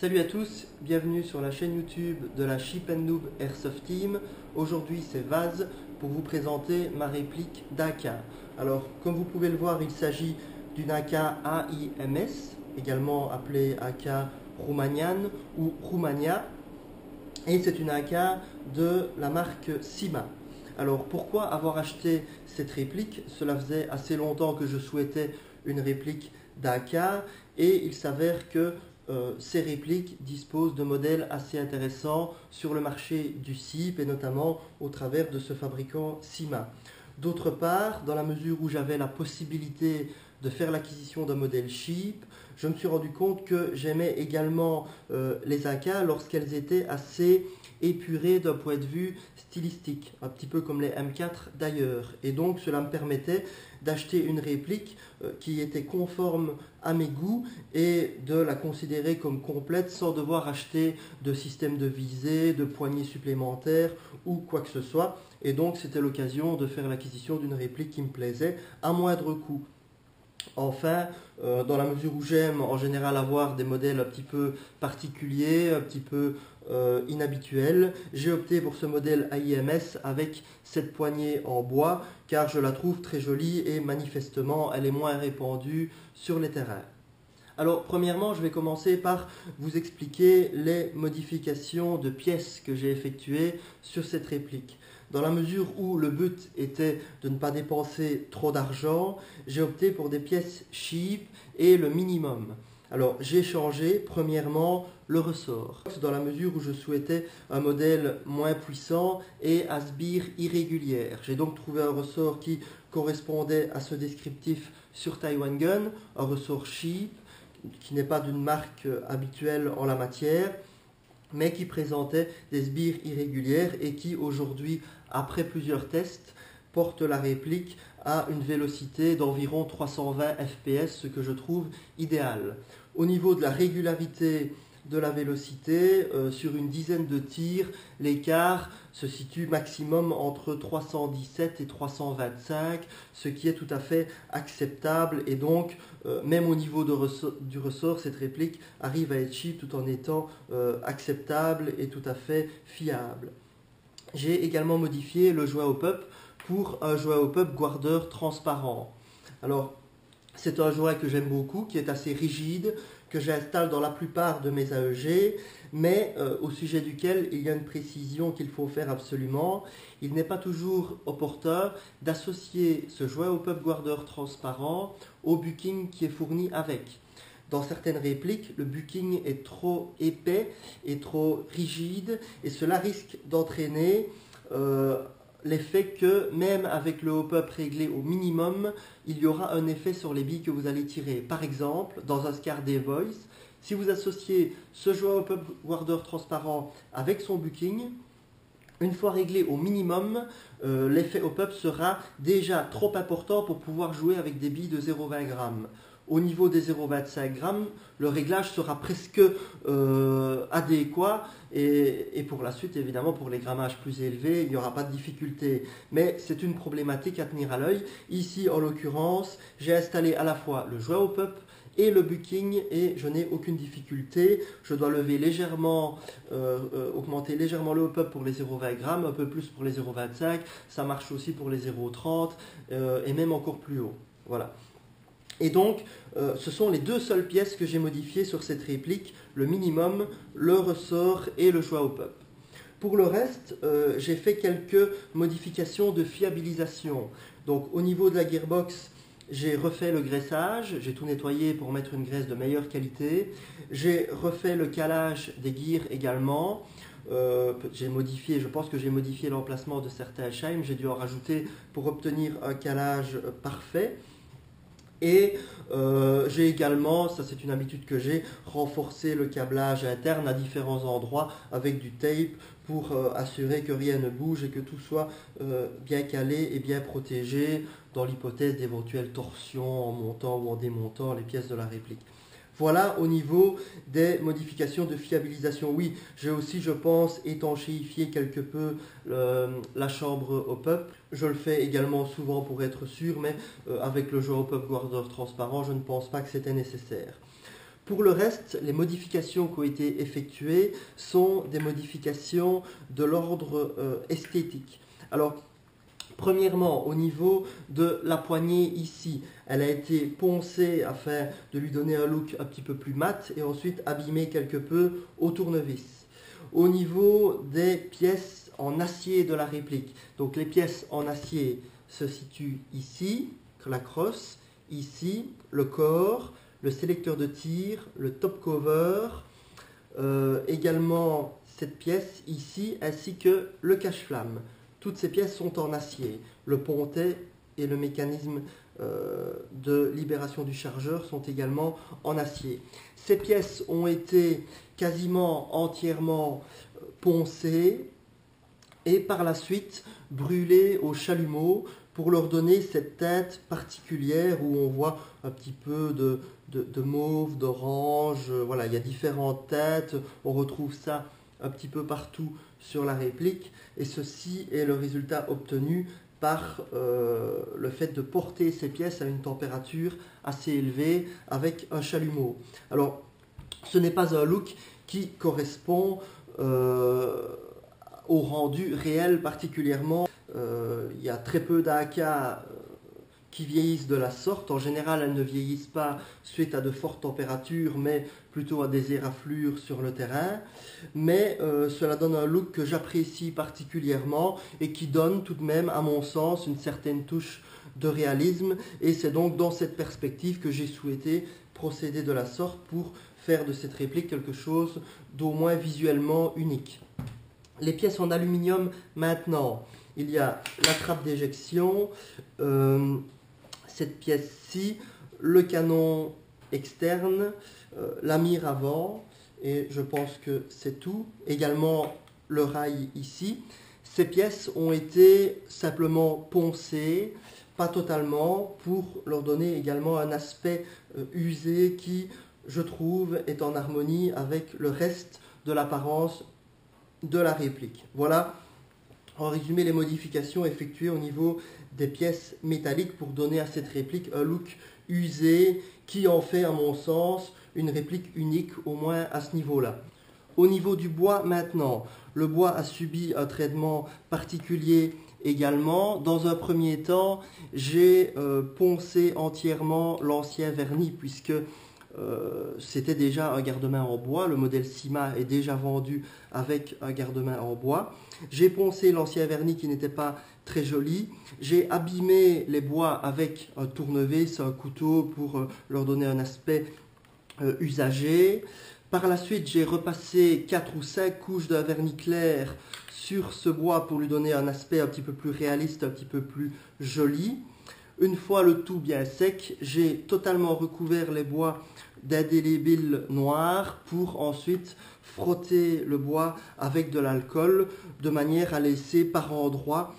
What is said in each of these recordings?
Salut à tous, bienvenue sur la chaîne YouTube de la Ship & Noob Airsoft Team. Aujourd'hui c'est Vaz pour vous présenter ma réplique d'AK. Alors comme vous pouvez le voir, il s'agit d'une AK AIMS, également appelée AK Romanian ou Romania. Et c'est une AK de la marque Sima. Alors pourquoi avoir acheté cette réplique? Cela faisait assez longtemps que je souhaitais une réplique d'AK et il s'avère que ces répliques disposent de modèles assez intéressants sur le marché du SIP et notamment au travers de ce fabricant Sima. D'autre part, dans la mesure où j'avais la possibilité de faire l'acquisition d'un modèle cheap, je me suis rendu compte que j'aimais également les AK lorsqu'elles étaient assez épurées d'un point de vue stylistique, un petit peu comme les M4 d'ailleurs. Et donc cela me permettait d'acheter une réplique qui était conforme à mes goûts et de la considérer comme complète sans devoir acheter de système de visée, de poignées supplémentaires ou quoi que ce soit. Et donc c'était l'occasion de faire l'acquisition d'une réplique qui me plaisait à moindre coût. Enfin, dans la mesure où j'aime en général avoir des modèles un petit peu particuliers, un petit peu inhabituels, j'ai opté pour ce modèle AIMS avec cette poignée en bois car je la trouve très jolie et manifestement elle est moins répandue sur les terrains. Alors premièrement, je vais commencer par vous expliquer les modifications de pièces que j'ai effectuées sur cette réplique. Dans la mesure où le but était de ne pas dépenser trop d'argent, j'ai opté pour des pièces cheap et le minimum. Alors j'ai changé premièrement le ressort, dans la mesure où je souhaitais un modèle moins puissant et à sbire irrégulière. J'ai donc trouvé un ressort qui correspondait à ce descriptif sur Taiwan Gun, un ressort cheap, qui n'est pas d'une marque habituelle en la matière, mais qui présentait des sbires irrégulières et qui aujourd'hui, après plusieurs tests, porte la réplique à une vélocité d'environ 320 fps, ce que je trouve idéal. Au niveau de la régularité de la vélocité, sur une dizaine de tirs, l'écart se situe maximum entre 317 et 325, ce qui est tout à fait acceptable et donc même au niveau du ressort, cette réplique arrive à être cheap tout en étant acceptable et tout à fait fiable. J'ai également modifié le joint au pup pour un joint au pup guardeur transparent. Alors, c'est un joint que j'aime beaucoup, qui est assez rigide, que j'installe dans la plupart de mes AEG, mais au sujet duquel il y a une précision qu'il faut faire absolument. Il n'est pas toujours opportun d'associer ce joint au pup guardeur transparent au bucking qui est fourni avec. Dans certaines répliques, le bucking est trop épais et trop rigide et cela risque d'entraîner l'effet que même avec le hop-up réglé au minimum, il y aura un effet sur les billes que vous allez tirer. Par exemple, dans un SCAR Voice, si vous associez ce joint hop-up guardeur transparent avec son bucking, une fois réglé au minimum, l'effet hop-up sera déjà trop important pour pouvoir jouer avec des billes de 0,20 g. Au niveau des 0,25 g, le réglage sera presque adéquat et pour la suite, évidemment, pour les grammages plus élevés, il n'y aura pas de difficulté. Mais c'est une problématique à tenir à l'œil. Ici, en l'occurrence, j'ai installé à la fois le joint au pup et le bucking et je n'ai aucune difficulté. Je dois lever légèrement, augmenter légèrement le hop-up pour les 0,20 g, un peu plus pour les 0,25. Ça marche aussi pour les 0,30 et même encore plus haut. Voilà. Et donc, ce sont les deux seules pièces que j'ai modifiées sur cette réplique, le minimum, le ressort et le joint au pup. Pour le reste, j'ai fait quelques modifications de fiabilisation. Donc, au niveau de la gearbox, j'ai refait le graissage, j'ai tout nettoyé pour mettre une graisse de meilleure qualité. J'ai refait le calage des gears également. Je pense que j'ai modifié l'emplacement de certains shimes, j'ai dû en rajouter pour obtenir un calage parfait. Et j'ai également, ça c'est une habitude que j'ai, renforcé le câblage interne à différents endroits avec du tape pour assurer que rien ne bouge et que tout soit bien calé et bien protégé dans l'hypothèse d'éventuelles torsions en montant ou en démontant les pièces de la réplique. Voilà au niveau des modifications de fiabilisation. Oui, j'ai aussi, je pense, étanchéifié quelque peu la chambre hop-up. Je le fais également souvent pour être sûr, mais avec le joint hop-up guardeur transparent, je ne pense pas que c'était nécessaire. Pour le reste, les modifications qui ont été effectuées sont des modifications de l'ordre esthétique. Alors, premièrement, au niveau de la poignée ici, elle a été poncée afin de lui donner un look un petit peu plus mat et ensuite abîmée quelque peu au tournevis. Au niveau des pièces en acier de la réplique, donc les pièces en acier se situent ici, la crosse, ici, le corps, le sélecteur de tir, le top cover, également cette pièce ici, ainsi que le cache-flamme. Toutes ces pièces sont en acier. Le pontet et le mécanisme de libération du chargeur sont également en acier. Ces pièces ont été quasiment entièrement poncées et par la suite brûlées au chalumeau pour leur donner cette teinte particulière où on voit un petit peu de mauve, d'orange. Voilà, il y a différentes teintes. On retrouve ça un petit peu partout sur la réplique et ceci est le résultat obtenu par le fait de porter ces pièces à une température assez élevée avec un chalumeau. Alors, ce n'est pas un look qui correspond au rendu réel particulièrement. Il y a très peu d'AK qui vieillissent de la sorte. En général, elles ne vieillissent pas suite à de fortes températures, mais plutôt à des éraflures sur le terrain. Mais cela donne un look que j'apprécie particulièrement et qui donne tout de même, à mon sens, une certaine touche de réalisme. Et c'est donc dans cette perspective que j'ai souhaité procéder de la sorte pour faire de cette réplique quelque chose d'au moins visuellement unique. Les pièces en aluminium maintenant. Il y a la trappe d'éjection, cette pièce-ci, le canon externe, la mire avant, et je pense que c'est tout. Également le rail ici. Ces pièces ont été simplement poncées, pas totalement, pour leur donner également un aspect usé qui, je trouve, est en harmonie avec le reste de l'apparence de la réplique. Voilà, en résumé, les modifications effectuées au niveau des pièces métalliques pour donner à cette réplique un look usé qui en fait, à mon sens, une réplique unique, au moins à ce niveau-là. Au niveau du bois maintenant, le bois a subi un traitement particulier également. Dans un premier temps, j'ai poncé entièrement l'ancien vernis puisque c'était déjà un garde-main en bois. Le modèle Sima est déjà vendu avec un garde-main en bois. J'ai poncé l'ancien vernis qui n'était pas très joli. J'ai abîmé les bois avec un tournevis, un couteau pour leur donner un aspect usagé. Par la suite, j'ai repassé 4 ou 5 couches d'un vernis clair sur ce bois pour lui donner un aspect un petit peu plus réaliste, un petit peu plus joli. Une fois le tout bien sec, j'ai totalement recouvert les bois d'indélébile noir pour ensuite frotter le bois avec de l'alcool de manière à laisser par endroits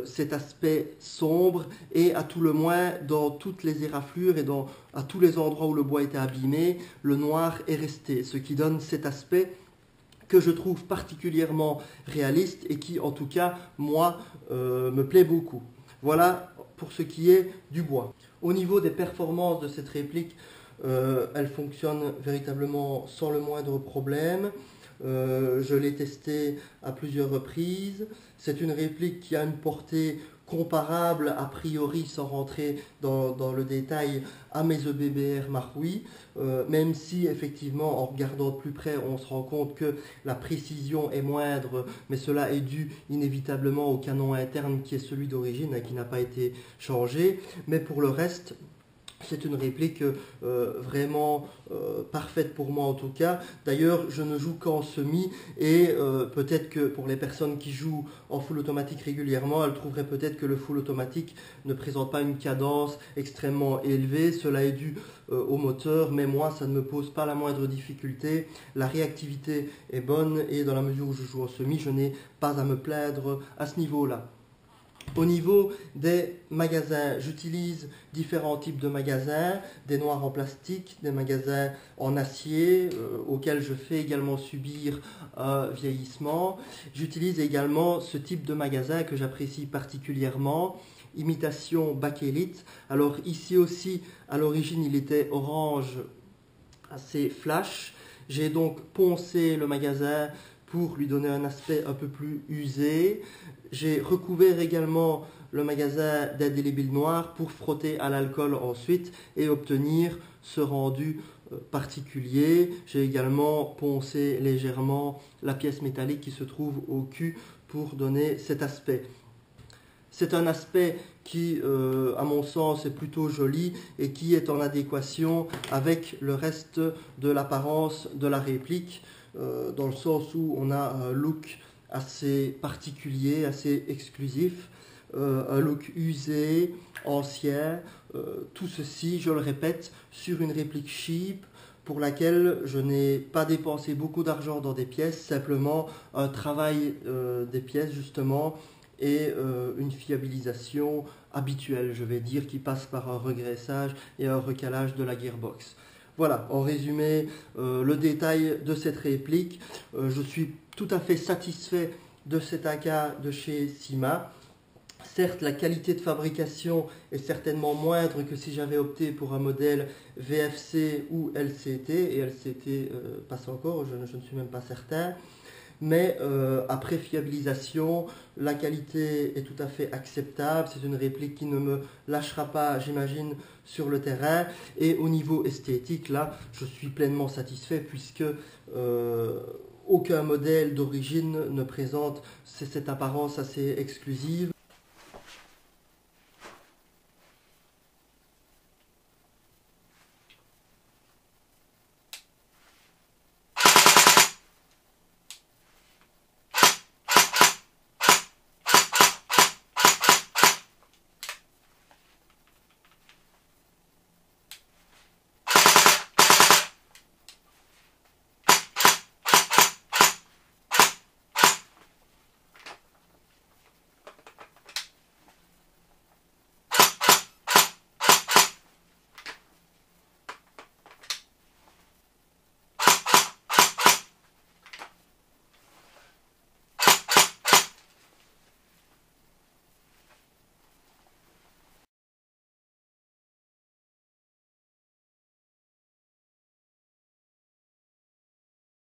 cet aspect sombre et à tout le moins dans toutes les éraflures et à tous les endroits où le bois était abîmé, le noir est resté, ce qui donne cet aspect que je trouve particulièrement réaliste et qui en tout cas moi me plaît beaucoup. Voilà pour ce qui est du bois. Au niveau des performances de cette réplique, elle fonctionne véritablement sans le moindre problème. Je l'ai testé à plusieurs reprises. C'est une réplique qui a une portée comparable a priori, sans rentrer dans le détail, à mes EBBR Marui, même si effectivement en regardant de plus près on se rend compte que la précision est moindre, mais cela est dû inévitablement au canon interne qui est celui d'origine et qui n'a pas été changé. Mais pour le reste, c'est une réplique vraiment parfaite pour moi en tout cas. D'ailleurs, je ne joue qu'en semi et peut-être que pour les personnes qui jouent en full automatique régulièrement, elles trouveraient peut-être que le full automatique ne présente pas une cadence extrêmement élevée. Cela est dû au moteur, mais moi, ça ne me pose pas la moindre difficulté. La réactivité est bonne et dans la mesure où je joue en semi, je n'ai pas à me plaindre à ce niveau-là. Au niveau des magasins, j'utilise différents types de magasins, des noirs en plastique, des magasins en acier, auxquels je fais également subir un vieillissement. J'utilise également ce type de magasin que j'apprécie particulièrement, imitation bakélite. Alors ici aussi, à l'origine, il était orange assez flash. J'ai donc poncé le magasin pour lui donner un aspect un peu plus usé. J'ai recouvert également le magasin d'indélébile noir pour frotter à l'alcool ensuite et obtenir ce rendu particulier. J'ai également poncé légèrement la pièce métallique qui se trouve au cul pour donner cet aspect. C'est un aspect qui, à mon sens, est plutôt joli et qui est en adéquation avec le reste de l'apparence de la réplique, dans le sens où on a un look assez particulier, assez exclusif, un look usé, ancien, tout ceci, je le répète, sur une réplique cheap pour laquelle je n'ai pas dépensé beaucoup d'argent dans des pièces, simplement un travail des pièces justement, et une fiabilisation habituelle, je vais dire, qui passe par un regraissage et un recalage de la gearbox. Voilà, en résumé, le détail de cette réplique. Je suis tout à fait satisfait de cet AK de chez Syma. Certes, la qualité de fabrication est certainement moindre que si j'avais opté pour un modèle VFC ou LCT, et LCT passe encore, je ne suis même pas certain. Mais après fiabilisation, la qualité est tout à fait acceptable. C'est une réplique qui ne me lâchera pas, j'imagine, sur le terrain. Et au niveau esthétique, là, je suis pleinement satisfait puisque aucun modèle d'origine ne présente cette apparence assez exclusive.